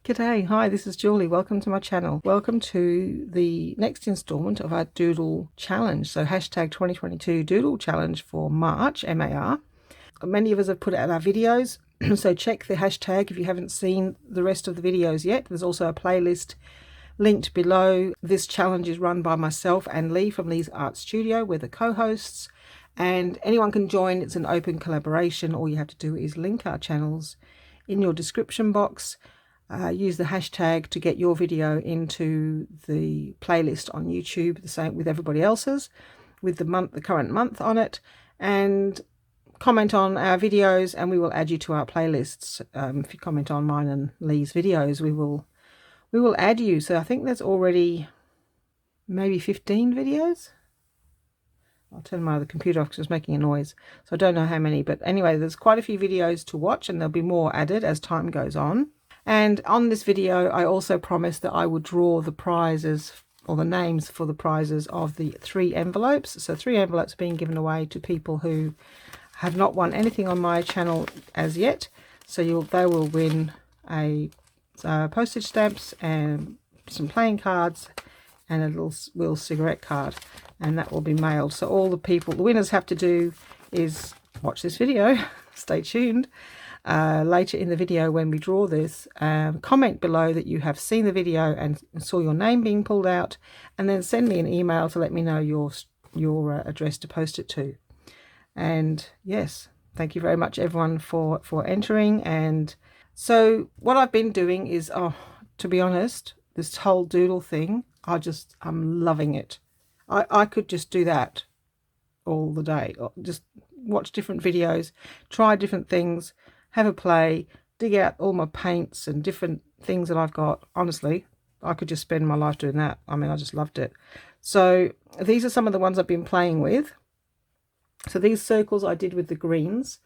G'day, hi, this is Julie. Welcome to my channel. Welcome to the next installment of our Doodle challenge. So hashtag 2022 Doodle challenge for March, MAR. Many of us have put out our videos, so check the hashtag if you haven't seen the rest of the videos yet. There's also a playlist linked below. This challenge is run by myself and Leigh from Leigh's Art Studio. We're the co-hosts and anyone can join. It's an open collaboration. All you have to do is link our channels in your description box. Use the hashtag to get your video into the playlist on YouTube, the same with everybody else's, with the current month on it, and comment on our videos and we will add you to our playlists. If you comment on mine and Leigh's videos, we will add you. So I think there's already maybe 15 videos. I'll turn my other computer off because it's making a noise, so I don't know how many, but anyway, there's quite a few videos to watch and there'll be more added as time goes on. And on this video, I also promised that I would draw the prizes or the names for the prizes of the 3 envelopes. So 3 envelopes being given away to people who have not won anything on my channel as yet. So they will win a postage stamps and some playing cards and a little Will cigarette card, and that will be mailed. So all the winners have to do is watch this video, stay tuned. Later in the video when we draw this, comment below that you have seen the video and saw your name being pulled out, and then send me an email to let me know your address to post it to. And yes, thank you very much everyone for entering. And so what I've been doing is, to be honest, this whole doodle thing, I'm loving it. I could just do that all the day, just watch different videos, try different things, have a play, dig out all my paints and different things that I've got. Honestly, I could just spend my life doing that. I mean, I just loved it. So these are some of the ones I've been playing with. So these circles I did with the greens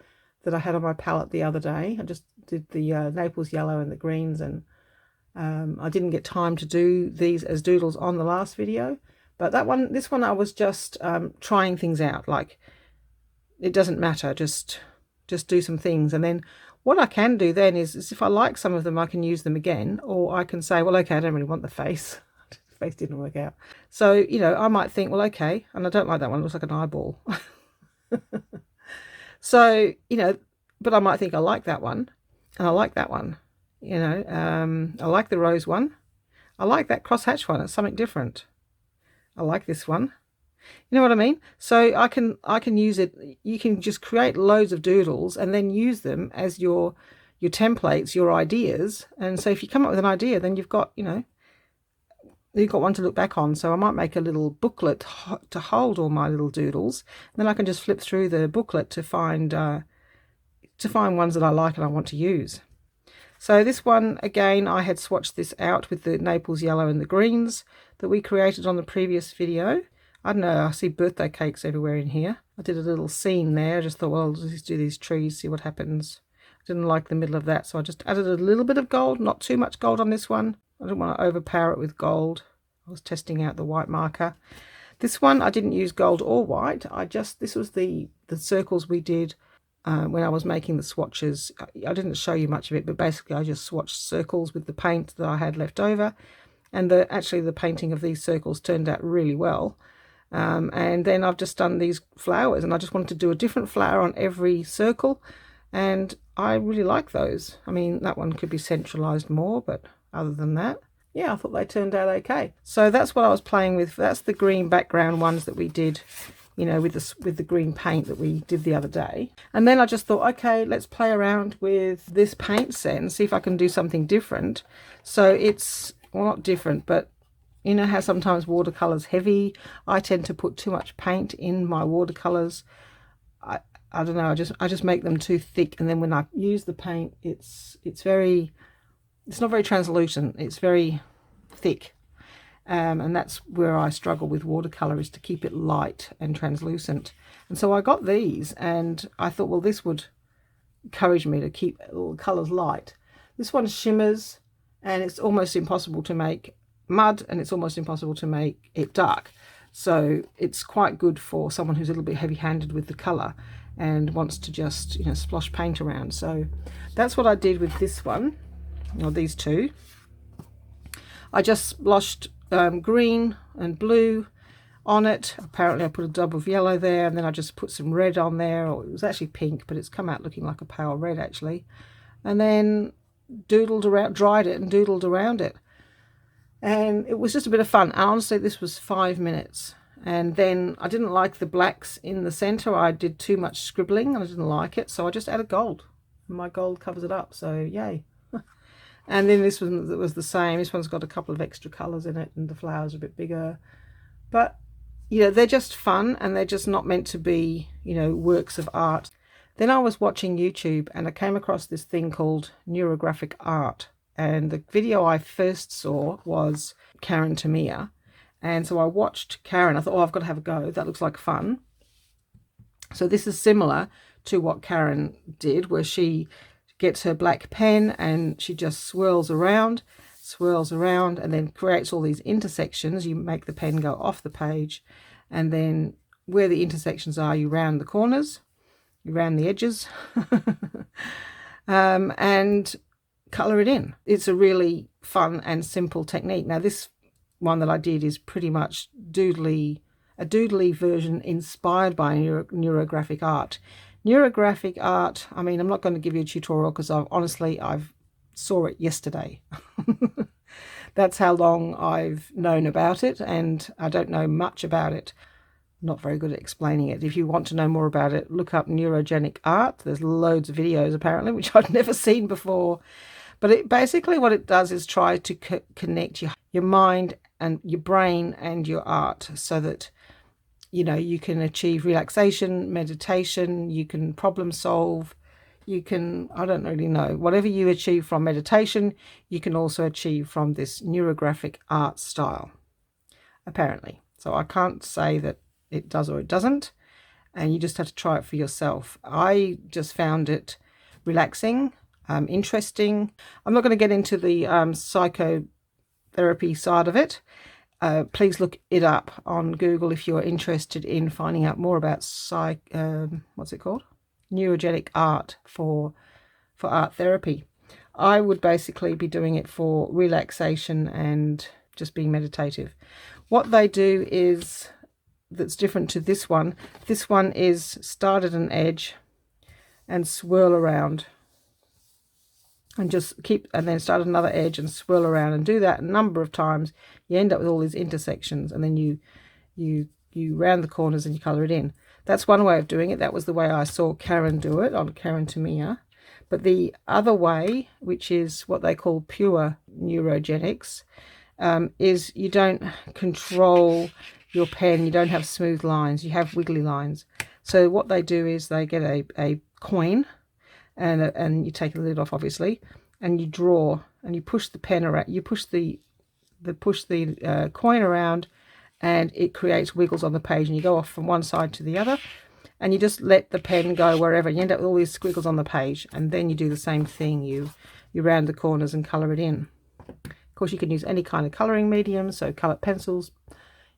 that I had on my palette the other day. I just did the Naples yellow and the greens, and I didn't get time to do these as doodles on the last video. But this one I was just trying things out. Like, it doesn't matter, just do some things, and then what I can do then is if I like some of them, I can use them again, or I can say, well, okay, I don't really want the face. The face didn't work out, so I might think, well, okay, and I don't like that one, it looks like an eyeball. So but I might think I like that one, and I like that one, I like the rose one, I like that crosshatch one, it's something different. I like this one. You know what I mean? So I can use it. You can just create loads of doodles and then use them as your templates, your ideas. And so if you come up with an idea, then you've got one to look back on. So I might make a little booklet to hold all my little doodles. Then I can just flip through the booklet to find ones that I like and I want to use. So this one, again, I had swatched this out with the Naples yellow and the greens that we created on the previous video. I don't know, I see birthday cakes everywhere in here. I did a little scene there. I just thought, well, I'll just do these trees, see what happens. I didn't like the middle of that, so I just added a little bit of gold, not too much gold on this one. I didn't want to overpower it with gold. I was testing out the white marker. This one, I didn't use gold or white. This was the circles we did when I was making the swatches. I didn't show you much of it, but basically I just swatched circles with the paint that I had left over. And actually the painting of these circles turned out really well. And then I've just done these flowers, and I just wanted to do a different flower on every circle, and I really like those. I mean, that one could be centralized more, but other than that, yeah, I thought they turned out okay. So that's what I was playing with. That's the green background ones that we did, with the green paint that we did the other day. And then I just thought, okay, let's play around with this paint set and see if I can do something different. So it's, well, not different, but you know how sometimes watercolor's heavy. I tend to put too much paint in my watercolors. I don't know, I just make them too thick, and then when I use the paint, it's not very translucent, it's very thick. And that's where I struggle with watercolor, is to keep it light and translucent. And so I got these, and I thought, well, this would encourage me to keep all the colors light. This one shimmers, and it's almost impossible to make mud, and it's almost impossible to make it dark. So it's quite good for someone who's a little bit heavy-handed with the color and wants to just splosh paint around. So that's what I did with this one. or these two. I just splashed green and blue on it. Apparently I put a dab of yellow there, and then I just put some red on there, or it was actually pink, but it's come out looking like a pale red actually. And then doodled around, dried it and doodled around it. And it was just a bit of fun. And honestly, this was 5 minutes. And then I didn't like the blacks in the center. I did too much scribbling and I didn't like it, so I just added gold. My gold covers it up, so yay. And then this one was the same. This one's got a couple of extra colors in it, and the flowers are a bit bigger. But you know, they're just fun, and they're just not meant to be, you know, works of art. Then I was watching YouTube and I came across this thing called Neurographic Art. And the video I first saw was Karen Tamia. And so I watched Karen. I thought, oh, I've got to have a go. That looks like fun. So this is similar to what Karen did, where she gets her black pen and she just swirls around, and then creates all these intersections. You make the pen go off the page, and then where the intersections are, you round the corners, you round the edges, and colour it in. It's a really fun and simple technique. Now this one that I did is pretty much a doodley version inspired by neurographic art. Neurographic art, I mean, I'm not going to give you a tutorial because I've saw it yesterday. That's how long I've known about it, and I don't know much about it. Not very good at explaining it. If you want to know more about it, look up Neurogenic Art. There's loads of videos apparently, which I'd never seen before. But it basically what it does is try to connect your mind and your brain and your art, so that, you know, you can achieve relaxation, meditation, you can problem solve, you can, I don't really know, whatever you achieve from meditation, you can also achieve from this neurographic art style, apparently. So I can't say that it does or it doesn't, and you just have to try it for yourself. I just found it relaxing, interesting. I'm not going to get into the psychotherapy side of it. Please look it up on Google if you're interested in finding out more about what's it called? Neurogenic art for art therapy. I would basically be doing it for relaxation and just being meditative. What they do is, that's different to this one is start at an edge and swirl around, and just keep, and then start another edge and swirl around, and do that a number of times. You end up with all these intersections, and then you round the corners and you color it in. That's one way of doing it. That was the way I saw Karen do it, on Karen Tamia. But the other way, which is what they call pure neurogenics, is you don't control your pen. You don't have smooth lines. You have wiggly lines. So what they do is they get a coin, and you take the lid off, obviously, and you draw, and you push the pen around. You push the coin around, and it creates wiggles on the page, and you go off from one side to the other, and you just let the pen go wherever. You end up with all these squiggles on the page, and then you do the same thing. You round the corners and color it in. Of course, you can use any kind of coloring medium, so colored pencils.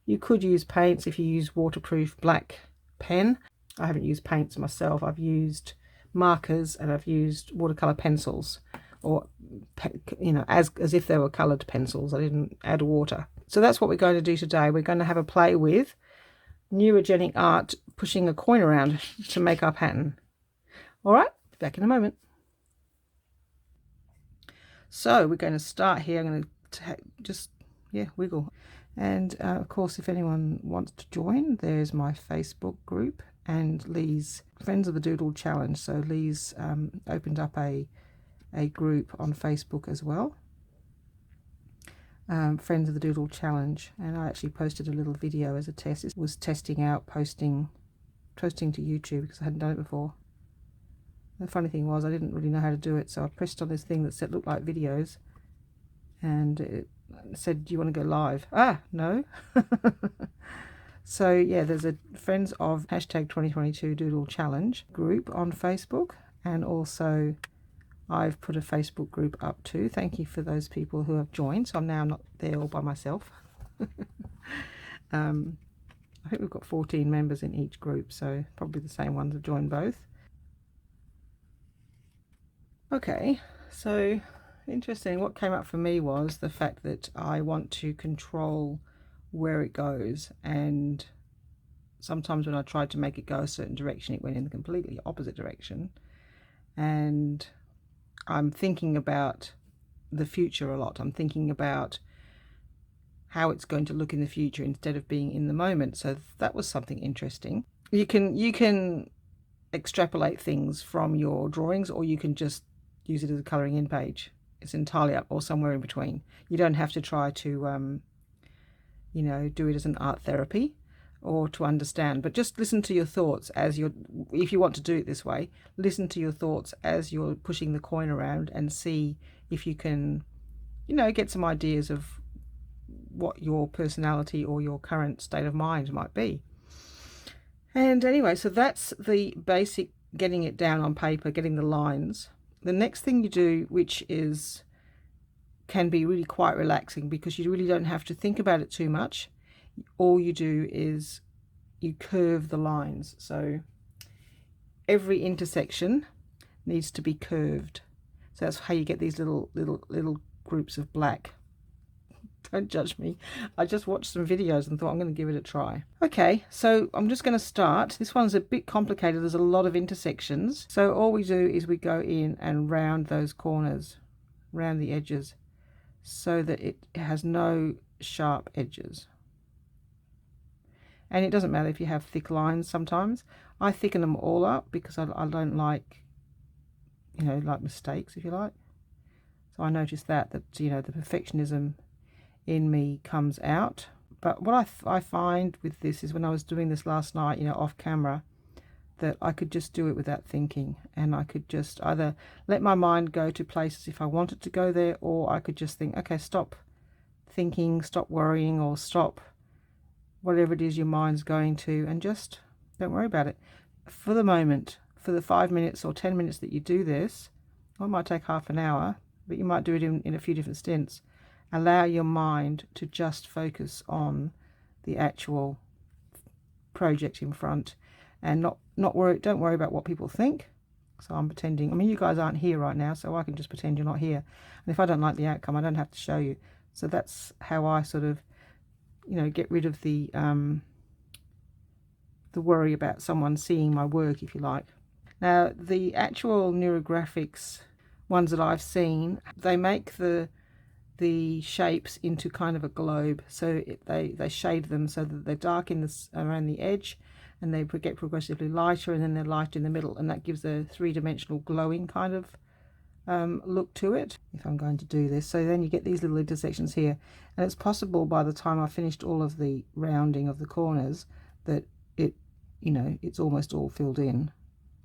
You could use paints if you use waterproof black pen. I haven't used paints myself. I've used markers, and I've used watercolor pencils, or, you know, as if they were colored pencils. I didn't add water. So that's what we're going to do today. We're going to have a play with neurogenic art, pushing a coin around to make our pattern. All right, back in a moment. So we're going to start here. I'm going to just wiggle, and of course, if anyone wants to join, there's my Facebook group and Leigh's Friends of the Doodle Challenge. So Leigh's opened up a group on Facebook as well, Friends of the Doodle Challenge, and I actually posted a little video as a test. It was testing out posting to YouTube because I hadn't done it before. The funny thing was I didn't really know how to do it, so I pressed on this thing that said looked like videos, and it said, do you want to go live? No. So yeah, there's a Friends of #2022 Doodle Challenge group on Facebook, and also I've put a Facebook group up too. Thank you for those people who have joined. So I'm now not there all by myself. I think we've got 14 members in each group, so probably the same ones have joined both. Okay, so interesting. What came up for me was the fact that I want to control where it goes, and sometimes when I tried to make it go a certain direction, it went in the completely opposite direction. And I'm thinking about the future a lot. I'm thinking about how it's going to look in the future instead of being in the moment. So that was something interesting. You can extrapolate things from your drawings, or you can just use it as a colouring in page. It's entirely up, or somewhere in between. You don't have to try to you know, do it as an art therapy or to understand, but just listen to your thoughts as you're, if you want to do it this way, listen to your thoughts as you're pushing the coin around, and see if you can, you know, get some ideas of what your personality or your current state of mind might be. And anyway, so that's the basic, getting it down on paper, getting the lines. The next thing you do, which can be really quite relaxing because you really don't have to think about it too much. All you do is you curve the lines. So every intersection needs to be curved. So that's how you get these little groups of black. Don't judge me. I just watched some videos and thought I'm going to give it a try. Okay, so I'm just going to start. This one's a bit complicated. There's a lot of intersections. So all we do is we go in and round those corners, round the edges, so that it has no sharp edges. And it doesn't matter if you have thick lines sometimes. I thicken them all up because I don't like, you know, like mistakes, if you like. So I noticed that, you know, the perfectionism in me comes out. But what I find with this is, when I was doing this last night, you know, off camera, that I could just do it without thinking, and I could just either let my mind go to places if I wanted to go there, or I could just think, okay, stop thinking, stop worrying, or stop whatever it is your mind's going to, and just don't worry about it for the moment. For the 5 minutes or 10 minutes that you do this, or it might take half an hour, but you might do it in a few different stints. Allow your mind to just focus on the actual project in front, and don't worry about what people think. So I'm pretending, I mean, you guys aren't here right now, so I can just pretend you're not here. And if I don't like the outcome, I don't have to show you. So that's how I sort of, you know, get rid of the worry about someone seeing my work, if you like. Now, the actual neurographics ones that I've seen, they make the shapes into kind of a globe. So they shade them so that they're dark around the edge, and they get progressively lighter, and then they're light in the middle, and that gives a three-dimensional glowing kind of look to it. If I'm going to do this, so then you get these little intersections here, and it's possible by the time I've finished all of the rounding of the corners that it, you know, it's almost all filled in.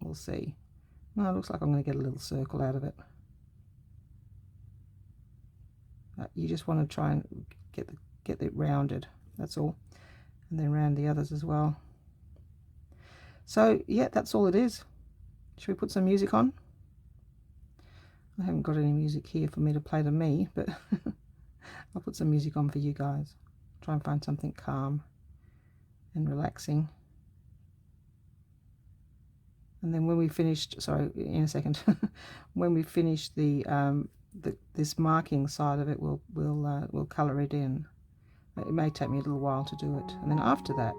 We'll see. Well, it looks like I'm going to get a little circle out of it. You just want to try and get it rounded, that's all, and then round the others as well. So yeah, that's all it is. Should we put some music on? I haven't got any music here for me to play to me, but I'll put some music on for you guys. Try and find something calm and relaxing. And then when we finished, sorry, in a second, when we finish this marking side of it, we'll colour it in. It may take me a little while to do it, and then after that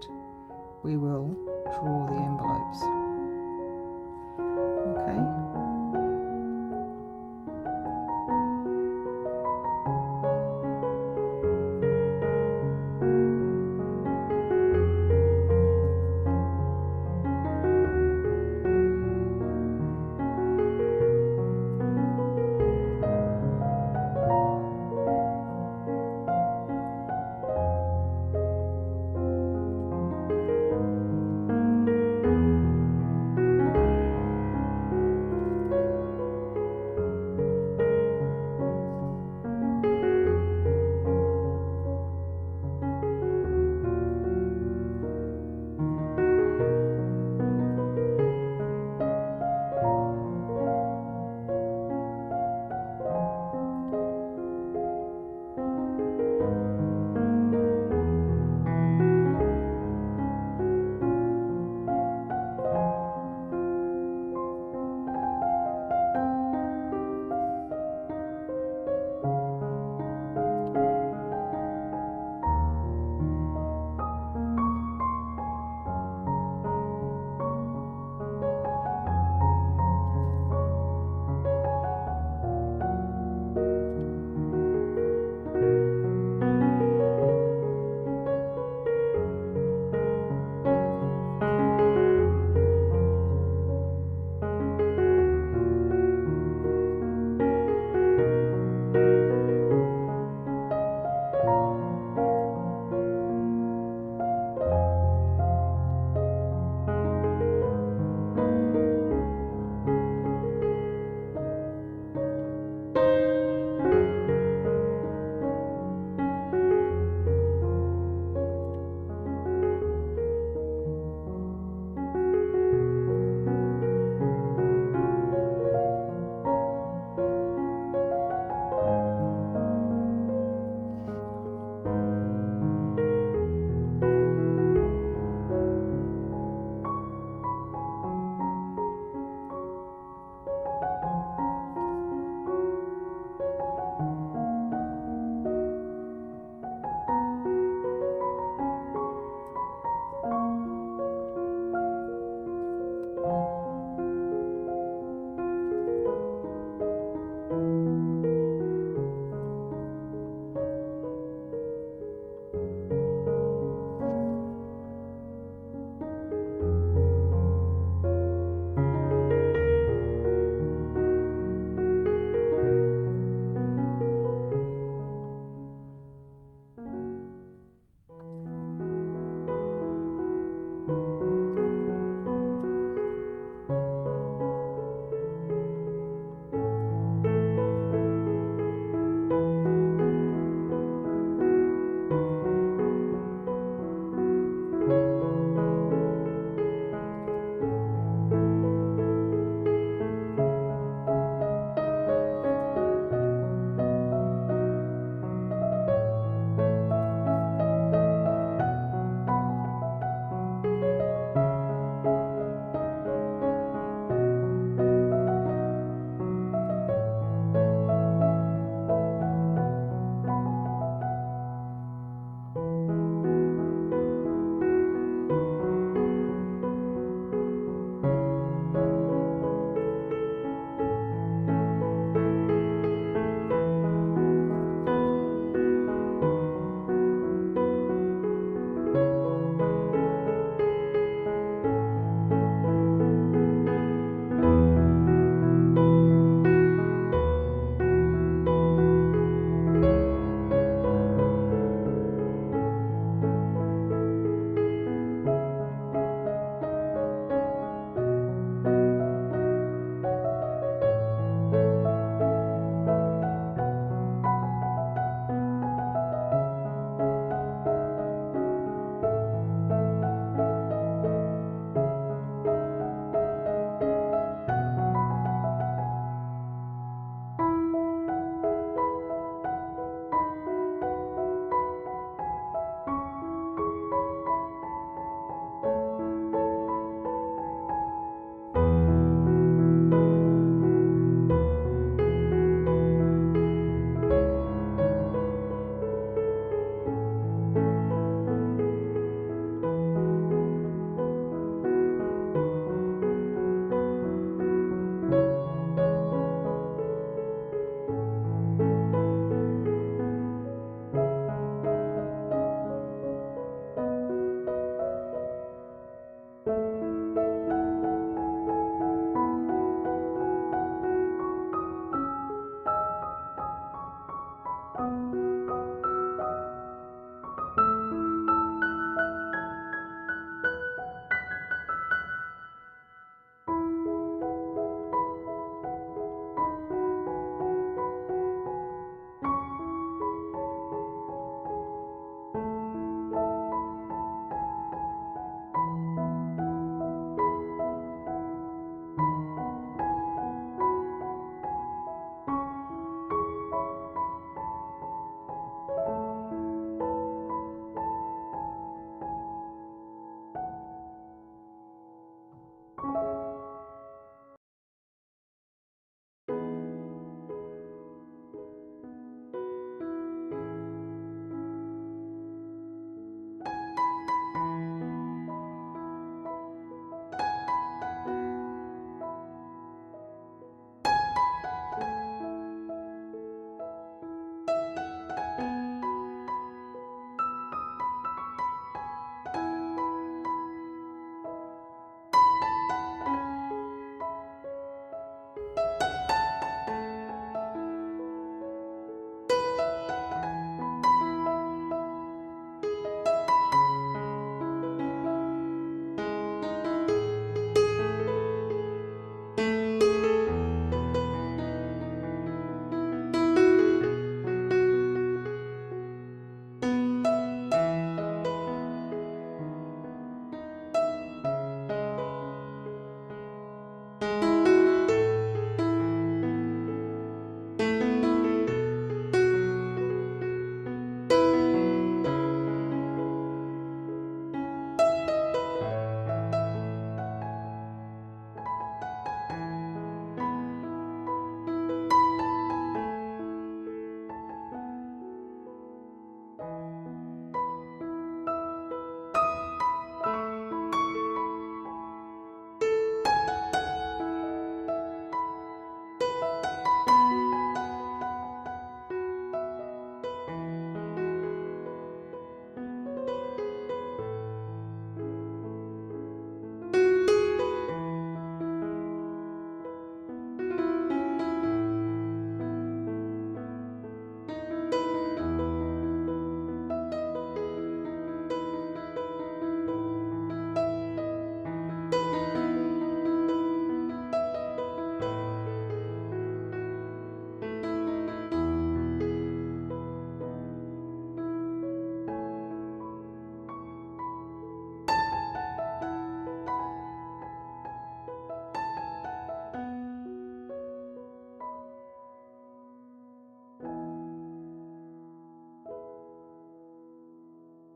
we will draw the envelopes. Okay.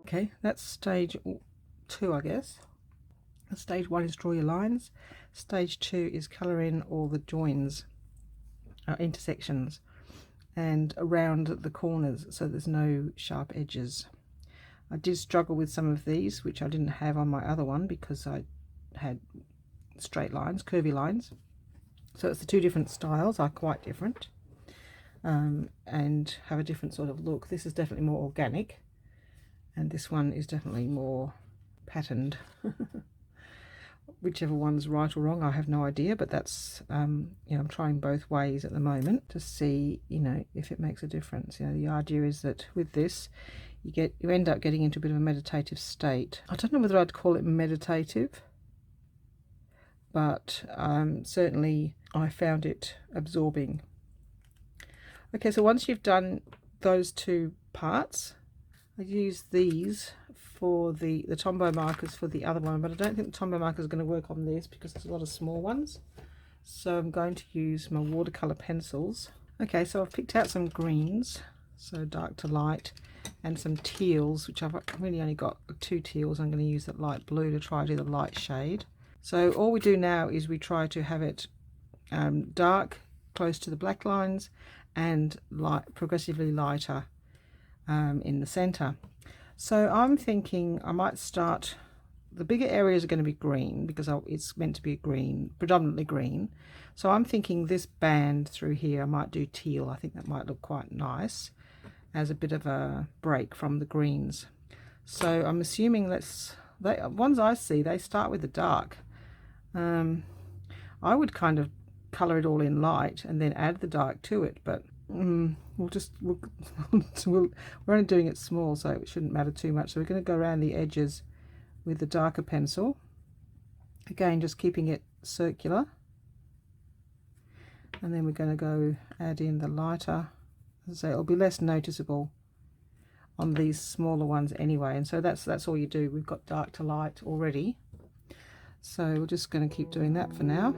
Okay, that's stage 2, I guess. Stage 1 is draw your lines. Stage 2 is colour in all the joins, intersections, and around the corners so there's no sharp edges. I did struggle with some of these, which I didn't have on my other one because I had straight lines, curvy lines. So it's the two different styles are quite different, and have a different sort of look. This is definitely more organic, and this one is definitely more patterned. Whichever one's right or wrong, I have no idea, but that's I'm trying both ways at the moment to see if it makes a difference. The idea is that with this you end up getting into a bit of a meditative state. I don't know whether I'd call it meditative, but certainly I found it absorbing. Okay, so once you've done those two parts, I use these for the Tombow markers for the other one, but I don't think the Tombow marker is going to work on this because there's a lot of small ones. So I'm going to use my watercolor pencils. Okay, so I've picked out some greens, so dark to light, and some teals, which I've really only got 2 teals. I'm going to use that light blue to try to do the light shade. So all we do now is we try to have it dark, close to the black lines, and light, progressively lighter in the center. So I'm thinking I might start, the bigger areas are going to be green because it's meant to be green, predominantly green. So I'm thinking this band through here I might do teal. I think that might look quite nice as a bit of a break from the greens. So I'm assuming the ones I see, they start with the dark. I would kind of color it all in light and then add the dark to it, but we're only doing it small, so it shouldn't matter too much. So we're going to go around the edges with the darker pencil, again just keeping it circular, and then we're going to go add in the lighter. As I say, it'll be less noticeable on these smaller ones anyway, and so that's all you do. We've got dark to light already, so we're just going to keep doing that for now.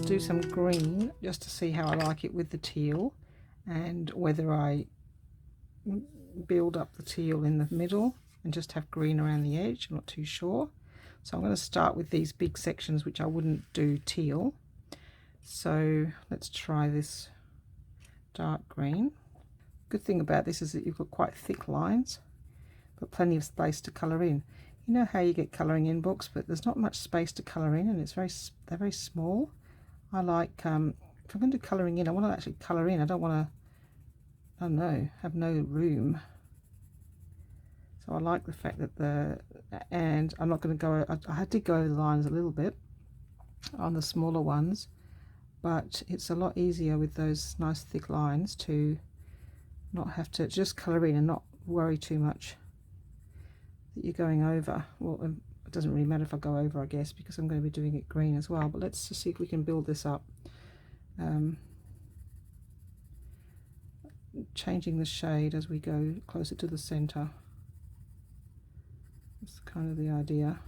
Do some green just to see how I like it with the teal, and whether I build up the teal in the middle and just have green around the edge. I'm not too sure. So I'm going to start with these big sections which I wouldn't do teal. So let's try this dark green. Good thing about this is that you've got quite thick lines but plenty of space to colour in. You know how you get colouring in books, but there's not much space to colour in, and they're very small. I like, if I'm going to do colouring in, I want to actually colour in. I don't want to, I don't know, have no room. So I like the fact that and I'm not going to go, I did go over the lines a little bit on the smaller ones, but it's a lot easier with those nice thick lines to not have to just colour in and not worry too much that you're going over. Well, it doesn't really matter if I go over, I guess, because I'm going to be doing it green as well. But let's just see if we can build this up. Changing the shade as we go closer to the center. That's kind of the idea.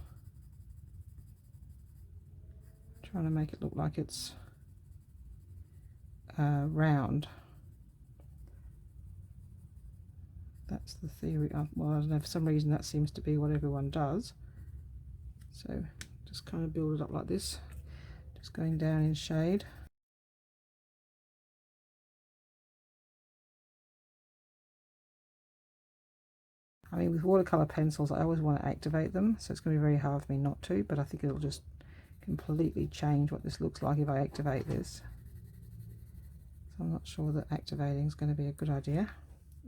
Trying to make it look like it's round. That's the theory. Well, I don't know, for some reason that seems to be what everyone does. So just kind of build it up like this, just going down in shade. I mean, with watercolor pencils, I always want to activate them, so it's going to be very hard for me not to, but I think it'll just completely change what this looks like if I activate this. So I'm not sure that activating is going to be a good idea.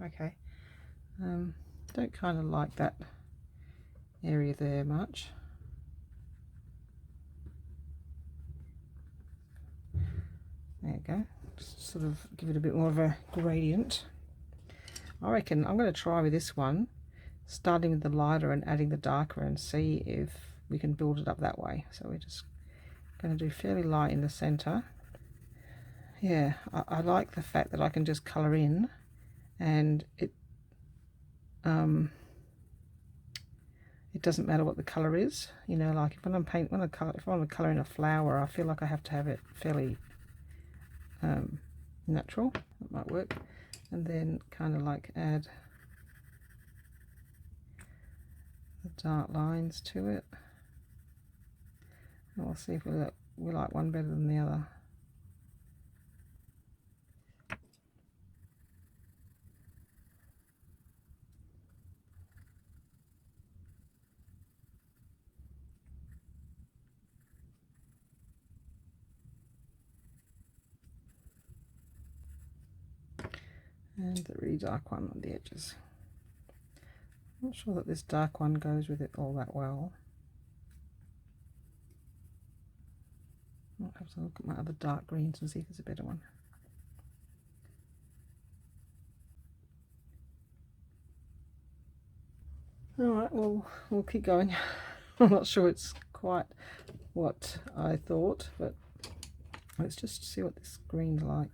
Okay, don't kind of like that area there much. There you go. Just sort of give it a bit more of a gradient. I reckon I'm going to try with this one, starting with the lighter and adding the darker, and see if we can build it up that way. So we're just going to do fairly light in the center. Yeah, I like the fact that I can just color in, and it doesn't matter what the color is. You know, like if I want to color in a flower, I feel like I have to have it fairly natural. That might work. And then kind of like add the dark lines to it. And we'll see if we like one better than the other. And the really dark one on the edges. I'm not sure that this dark one goes with it all that well. I'll have to look at my other dark greens and see if there's a better one. Alright, well, we'll keep going. I'm not sure it's quite what I thought, but let's just see what this green's like.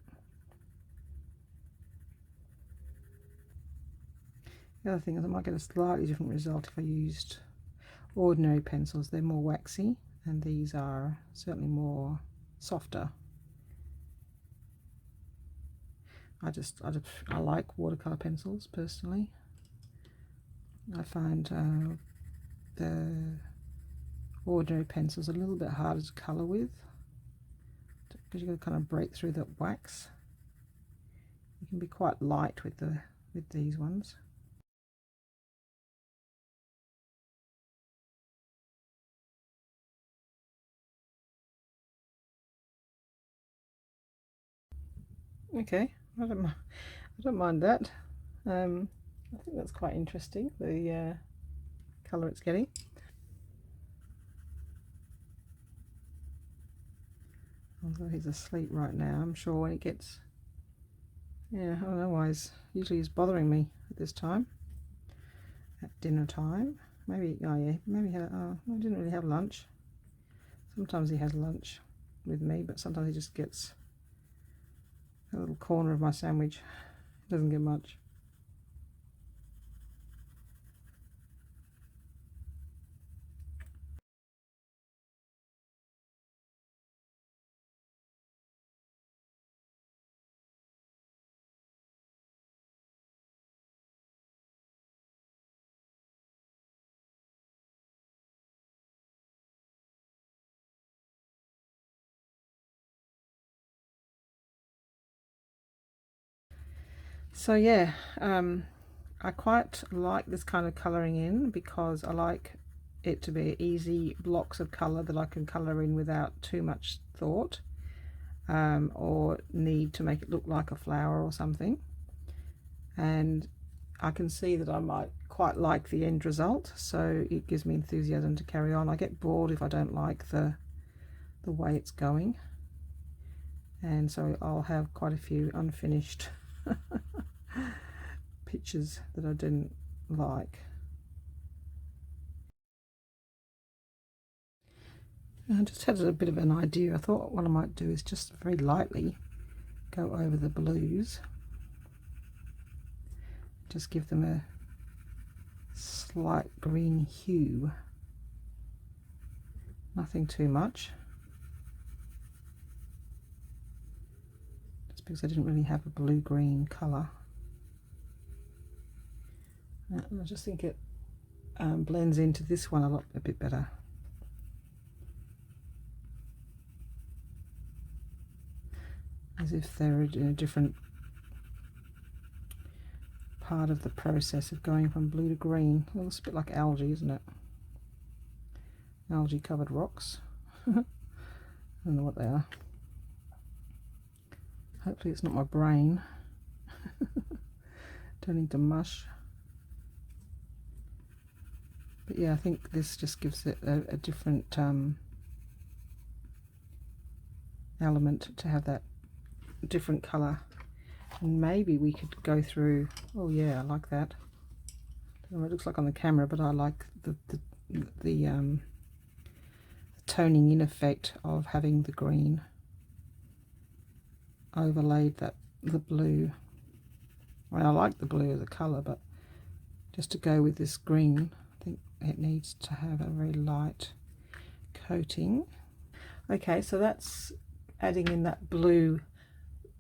The other thing is I might get a slightly different result if I used ordinary pencils. They're more waxy, and these are certainly more softer. I like watercolor pencils personally. I find the ordinary pencils a little bit harder to color with because you've got to kind of break through the wax. You can be quite light with these ones. Okay, I don't mind that. I think that's quite interesting, the colour it's getting. Although he's asleep right now, I'm sure when it gets, yeah, I don't know why usually he's bothering me at this time, at dinner time. Maybe, oh yeah, maybe I didn't really have lunch. Sometimes he has lunch with me, but sometimes he just gets a little corner of my sandwich. Doesn't get much. So yeah, I quite like this kind of colouring in because I like it to be easy blocks of colour that I can colour in without too much thought or need to make it look like a flower or something. And I can see that I might quite like the end result, so it gives me enthusiasm to carry on. I get bored if I don't like the way it's going, and so I'll have quite a few unfinished pictures that I didn't like. I just had a bit of an idea. I thought what I might do is just very lightly go over the blues, just give them a slight green hue, nothing too much, just because I didn't really have a blue-green colour. I just think it blends into this one a bit better. As if they're in a different part of the process of going from blue to green. It looks a bit like algae, isn't it? Algae covered rocks. I don't know what they are. Hopefully it's not my brain turning to mush. But yeah, I think this just gives it a different element to have that different colour. And maybe we could go through, oh yeah, I like that. I don't know what it looks like on the camera, but I like the toning in effect of having the green overlaid the blue. I mean, I like the blue as a colour, but just to go with this green, I think it needs to have a very light coating. Okay, so that's adding in that blue,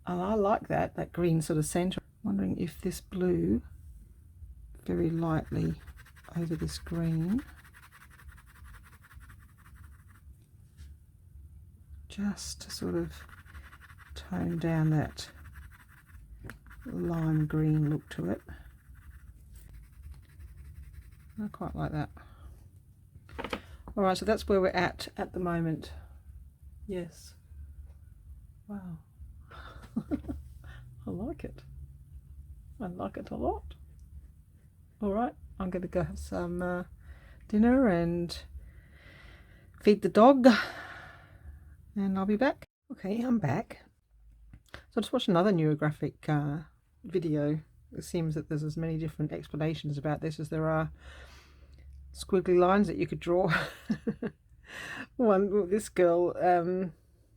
and I like that green sort of centre. Wondering if this blue very lightly over this green, just to sort of tone down that lime green look to it. I quite like that. Alright, so that's where we're at the moment. Yes. Wow. I like it. I like it a lot. Alright, I'm going to go have some dinner and feed the dog, and I'll be back. Okay, I'm back. So I just watched another neurographic video. It seems that there's as many different explanations about this as there are squiggly lines that you could draw. This girl,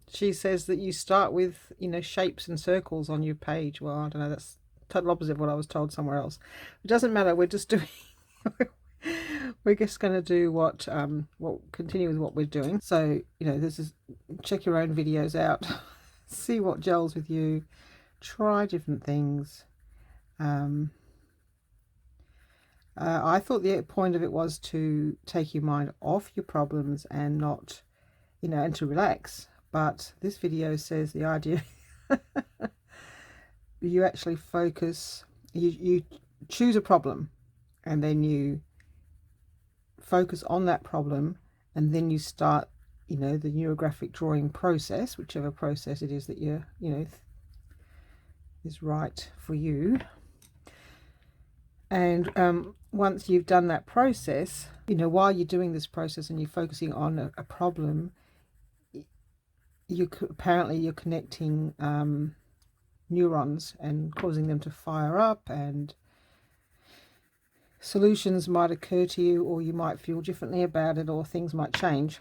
she says that you start with, you know, shapes and circles on your page. Well, I don't know, that's total opposite of what I was told somewhere else. It doesn't matter, we're just doing we're just going to do what continue with what we're doing. So, you know, this is, check your own videos out, see what gels with you, try different things. I thought the point of it was to take your mind off your problems and not, you know, and to relax. But this video says the idea you actually focus, you choose a problem, and then you focus on that problem, and then you start, you know, the neurographic drawing process, whichever process it is that you're, you know, is right for you. And once you've done that process, you know, while you're doing this process and you're focusing on a problem, apparently you're connecting neurons and causing them to fire up, and solutions might occur to you, or you might feel differently about it, or things might change.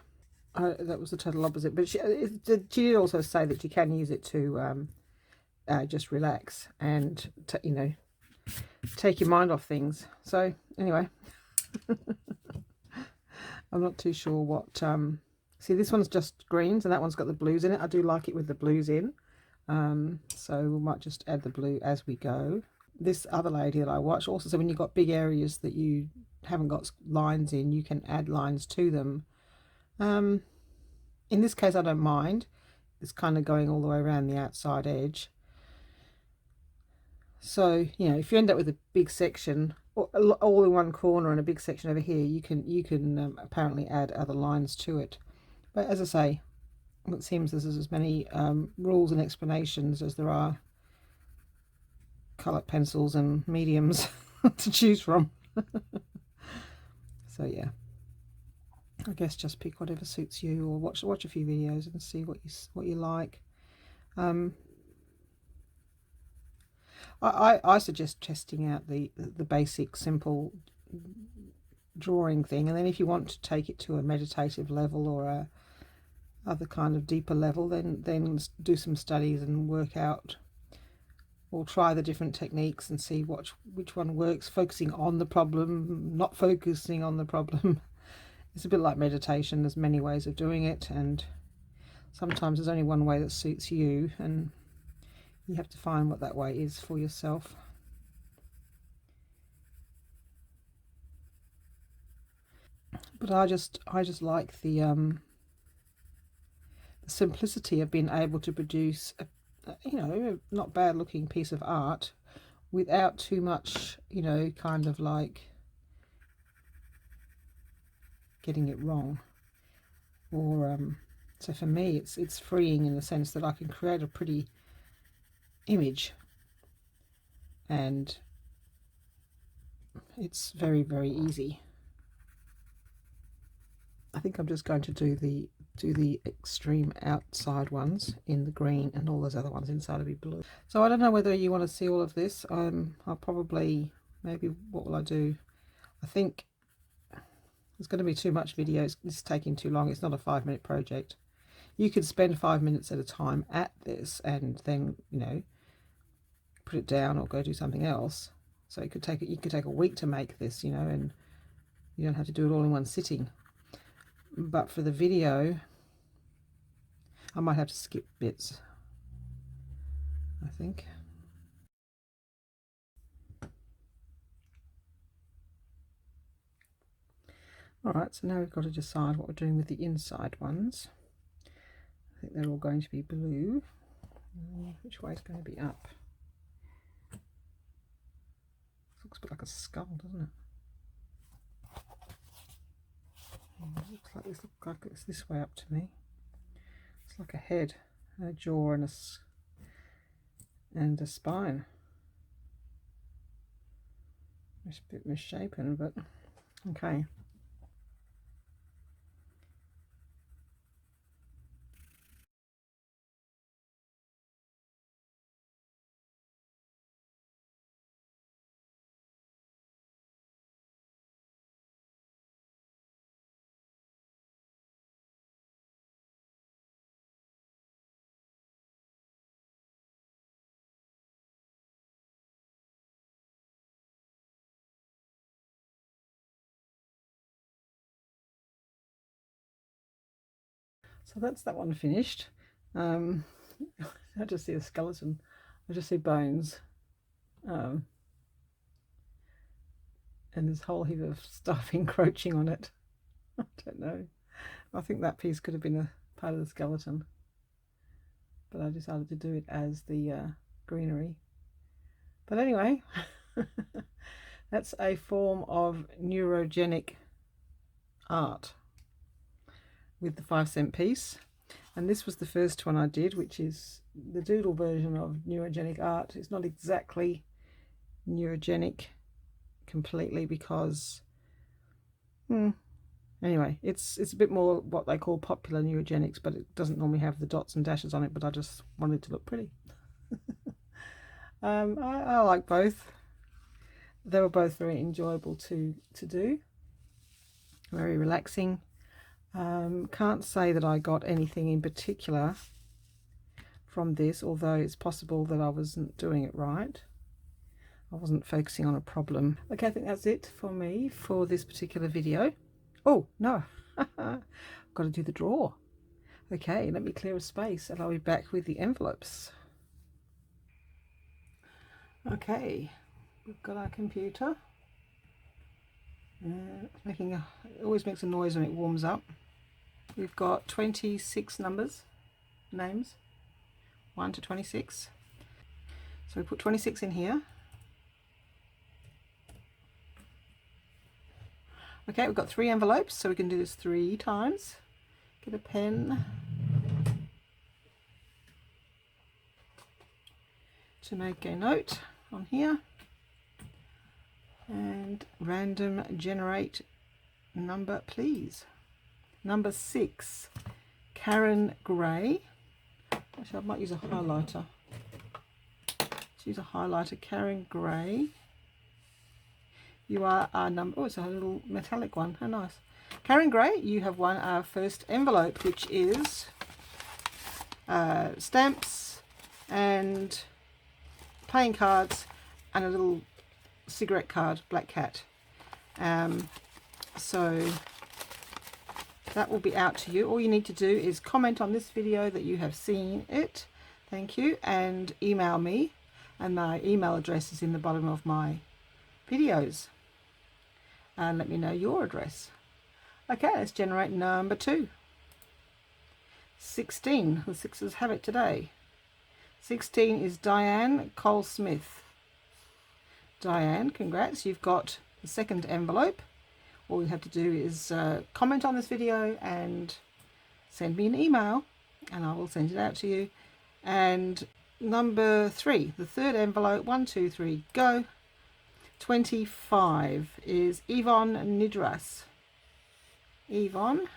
That was the total opposite. But she did also say that you can use it to just relax and you know, take your mind off things. So anyway, I'm not too sure what see, this one's just greens and that one's got the blues in it. I do like it with the blues in, so we might just add the blue as we go. This other lady that I watched also said when you've got big areas that you haven't got lines in, you can add lines to them. In this case I don't mind, it's kind of going all the way around the outside edge. So, you know, if you end up with a big section all in one corner and a big section over here, you can apparently add other lines to it. But as I say, it seems there's as many rules and explanations as there are colored pencils and mediums to choose from. So yeah, I guess just pick whatever suits you, or watch a few videos and see what you like. I suggest testing out the basic simple drawing thing, and then if you want to take it to a meditative level or a other kind of deeper level, then do some studies and work out, or try the different techniques and see which one works, focusing on the problem, not focusing on the problem. It's a bit like meditation. There's many ways of doing it, and sometimes there's only one way that suits you, and you have to find what that way is for yourself. But I just like the simplicity of being able to produce a, you know, not bad looking piece of art without too much, you know, kind of like getting it wrong. Or so for me it's freeing in the sense that I can create a pretty image, and it's very, very easy. I think I'm just going to do the extreme outside ones in the green, and all those other ones inside will be blue. So I don't know whether you want to see all of this. I'll probably, maybe, what will I do? I think it's going to be too much video. It's taking too long. It's not a 5-minute project. You could spend 5 minutes at a time at this and then, you know, put it down or go do something else. So you could take a week to make this, you know, and you don't have to do it all in one sitting. But for the video, I might have to skip bits, I think. Alright, so now we've got to decide what we're doing with the inside ones. I think they're all going to be blue. Which way is going to be up? Looks a bit like a skull, doesn't it? Looks like it's this way up to me. It's like a head, a jaw, and a spine. It's a bit misshapen, but okay. So that's that one finished. I just see a skeleton. I just see bones. And this whole heap of stuff encroaching on it. I don't know. I think that piece could have been a part of the skeleton, but I decided to do it as the greenery. But anyway, that's a form of neurogenic art with the 5-cent piece. And this was the first one I did, which is the doodle version of neurogenic art. It's not exactly neurogenic completely because anyway, it's a bit more what they call popular neurogenics, but it doesn't normally have the dots and dashes on it, but I just wanted to look pretty. I like both. They were both very enjoyable to do, very relaxing. Can't say that I got anything in particular from this, although it's possible that I wasn't doing it right. I wasn't focusing on a problem. Okay, I think that's it for me for this particular video. Oh, no. I've got to do the draw. Okay, let me clear a space and I'll be back with the envelopes. Okay, we've got our computer. It always makes a noise when it warms up. We've got 26 names, 1 to 26. So we put 26 in here. Okay, we've got 3 envelopes, so we can do this 3 times. Get a pen to make a note on here. And random generate number, please. Number 6, Karen Gray. Actually, I might use a highlighter. Let's use a highlighter. Karen Gray. You are our number. Oh, it's a little metallic one. How nice. Karen Gray, you have won our first envelope, which is stamps and playing cards and a little cigarette card, Black Cat. So that will be out to you. All you need to do is comment on this video that you have seen it. Thank you. And email me. And my email address is in the bottom of my videos. And let me know your address. Okay, let's generate number 2. 16. The sixes have it today. 16 is Diane Cole Smith. Diane, congrats, you've got the second envelope. All you have to do is comment on this video and send me an email and I will send it out to you. And number 3, the third envelope, 1, 2, 3, go. 25 is Yvonne Nidras. Yvonne,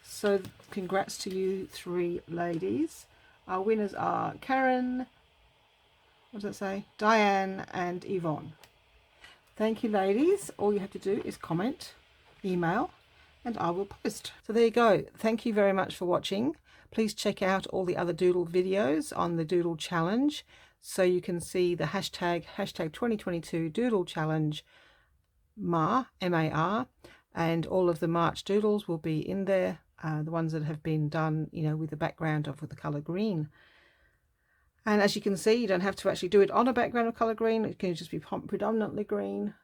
so congrats to you 3 ladies. Our winners are Karen, what does it say, Diane and Yvonne. Thank you ladies. All you have to do is comment, email, and I will post. So there you go. Thank you very much for watching. Please check out all the other Doodle videos on the Doodle Challenge so you can see the hashtag 2022 Doodle Challenge MAR, M-A-R, and all of the March Doodles will be in there, the ones that have been done, you know, with the background with the colour green. And as you can see, you don't have to actually do it on a background of colour green. It can just be predominantly green.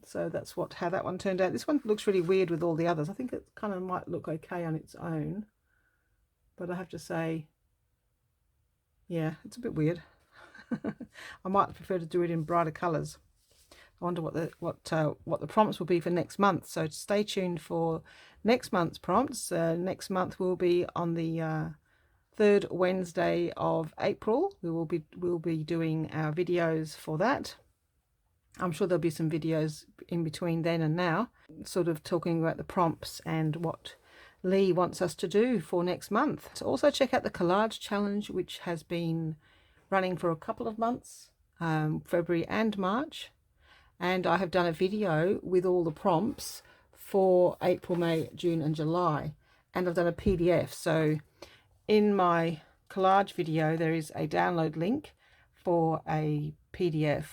So that's how that one turned out. This one looks really weird with all the others. I think it kind of might look okay on its own. But I have to say, yeah, it's a bit weird. I might prefer to do it in brighter colours. I wonder what the prompts will be for next month. So stay tuned for next month's prompts. Next month will be on the 3rd Wednesday of April. We'll be doing our videos for that. I'm sure there'll be some videos in between then and now, sort of talking about the prompts and what Leigh wants us to do for next month. So also check out the collage challenge, which has been running for a couple of months, February and March. And I have done a video with all the prompts for April, May, June and July. And I've done a PDF. So in my collage video, there is a download link for a PDF,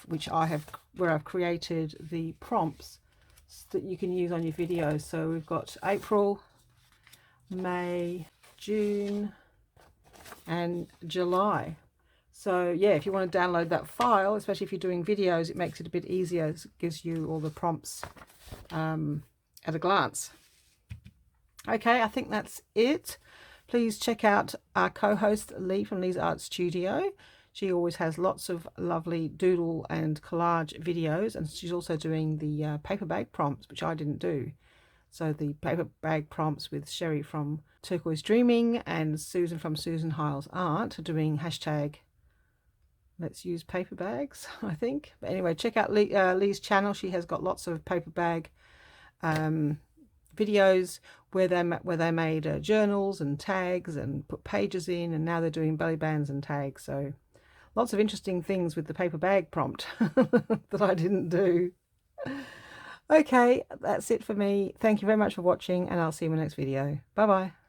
where I've created the prompts that you can use on your videos. So we've got April, May, June and July. So yeah, if you want to download that file, especially if you're doing videos, it makes it a bit easier. It gives you all the prompts at a glance. Okay, I think that's it. Please check out our co-host Leigh from Leigh's Art Studio. She always has lots of lovely doodle and collage videos, and she's also doing the paper bag prompts, which I didn't do. So the paper bag prompts with Sherry from Turquoise Dreaming and Susan from Susan Hiles Art are doing hashtag let's use paper bags, I think. But anyway, check out Leigh's channel. She has got lots of paper bag videos where they made journals and tags and put pages in, and now they're doing belly bands and tags. So lots of interesting things with the paper bag prompt that I didn't do. Okay, that's it for me. Thank you very much for watching, and I'll see you in my next video. Bye bye.